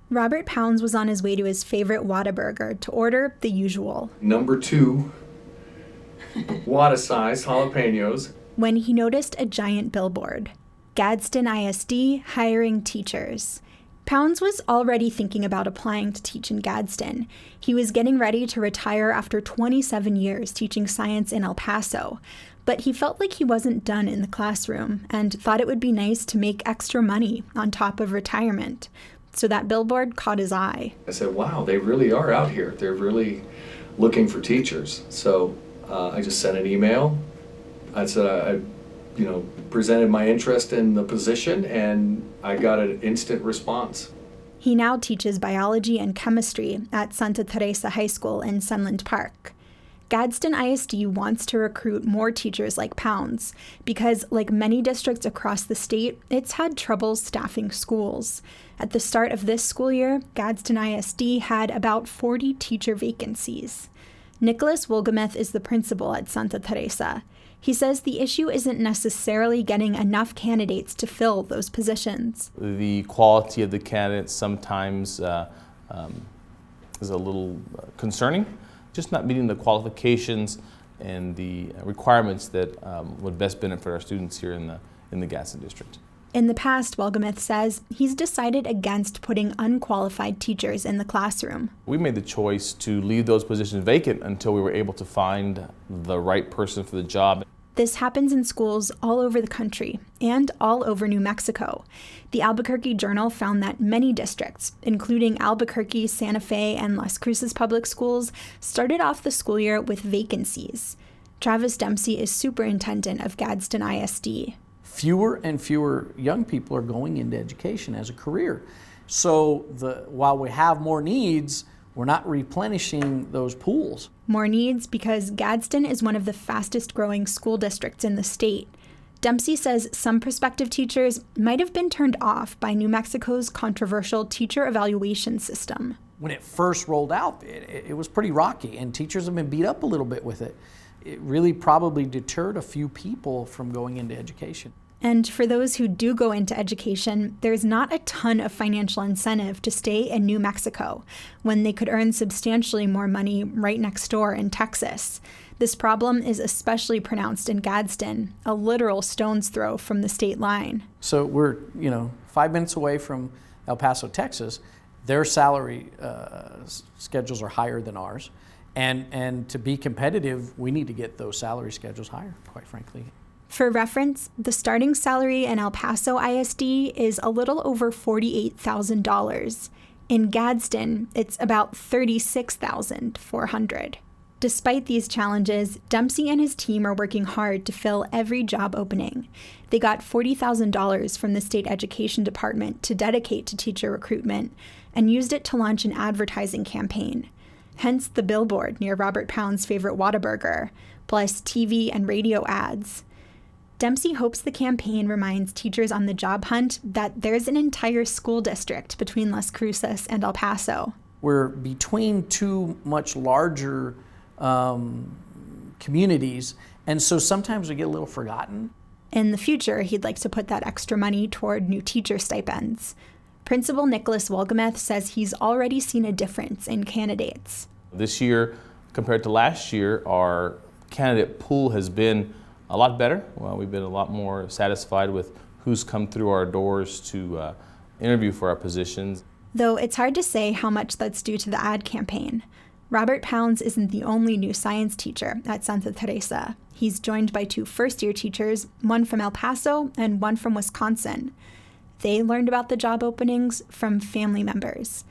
Robert Pounds was on his way to his favorite Whataburger to order the usual. Number 2, Whata-size jalapenos. When he noticed a giant billboard, Gadsden ISD hiring teachers. Pounds was already thinking about applying to teach in Gadsden. He was getting ready to retire after 27 years teaching science in El Paso, but he felt like he wasn't done in the classroom and thought it would be nice to make extra money on top of retirement. So that billboard caught his eye. I said, wow, they really are out here. They're really looking for teachers. So I just sent an email. I said I presented my interest in the position, and I got an instant response. He now teaches biology and chemistry at Santa Teresa High School in Sunland Park. Gadsden ISD wants to recruit more teachers like Pounds because, like many districts across the state, it's had trouble staffing schools. At the start of this school year, Gadsden ISD had about 40 teacher vacancies. Nicholas Wolgameth is the principal at Santa Teresa. He says the issue isn't necessarily getting enough candidates to fill those positions. The quality of the candidates sometimes is a little concerning, just not meeting the qualifications and the requirements that would best benefit our students here in the Gadsden district. In the past, Wolgameth says, he's decided against putting unqualified teachers in the classroom. We made the choice to leave those positions vacant until we were able to find the right person for the job. This happens in schools all over the country and all over New Mexico. The Albuquerque Journal found that many districts, including Albuquerque, Santa Fe, and Las Cruces public schools, started off the school year with vacancies. Travis Dempsey is superintendent of Gadsden ISD. Fewer and fewer young people are going into education as a career. So while we have more needs, we're not replenishing those pools. More needs because Gadsden is one of the fastest growing school districts in the state. Dempsey says some prospective teachers might have been turned off by New Mexico's controversial teacher evaluation system. When it first rolled out, it was pretty rocky, and teachers have been beat up a little bit with it. It really probably deterred a few people from going into education. And for those who do go into education, there's not a ton of financial incentive to stay in New Mexico when they could earn substantially more money right next door in Texas. This problem is especially pronounced in Gadsden, a literal stone's throw from the state line. So we're, 5 minutes away from El Paso, Texas. Their salary schedules are higher than ours. And to be competitive, we need to get those salary schedules higher, quite frankly. For reference, the starting salary in El Paso ISD is a little over $48,000. In Gadsden, it's about $36,400. Despite these challenges, Dempsey and his team are working hard to fill every job opening. They got $40,000 from the state education department to dedicate to teacher recruitment and used it to launch an advertising campaign. Hence the billboard near Robert Pounds' favorite Whataburger, plus TV and radio ads. Dempsey hopes the campaign reminds teachers on the job hunt that there's an entire school district between Las Cruces and El Paso. We're between two much larger communities, and so sometimes we get a little forgotten. In the future, he'd like to put that extra money toward new teacher stipends. Principal Nicholas Wolgameth says he's already seen a difference in candidates. This year, compared to last year, our candidate pool has been a lot better. Well, we've been a lot more satisfied with who's come through our doors to interview for our positions. Though it's hard to say how much that's due to the ad campaign. Robert Pounds isn't the only new science teacher at Santa Teresa. He's joined by 2 first-year teachers, one from El Paso and one from Wisconsin. They learned about the job openings from family members.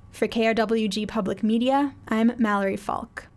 For KRWG Public Media, I'm Mallory Falk.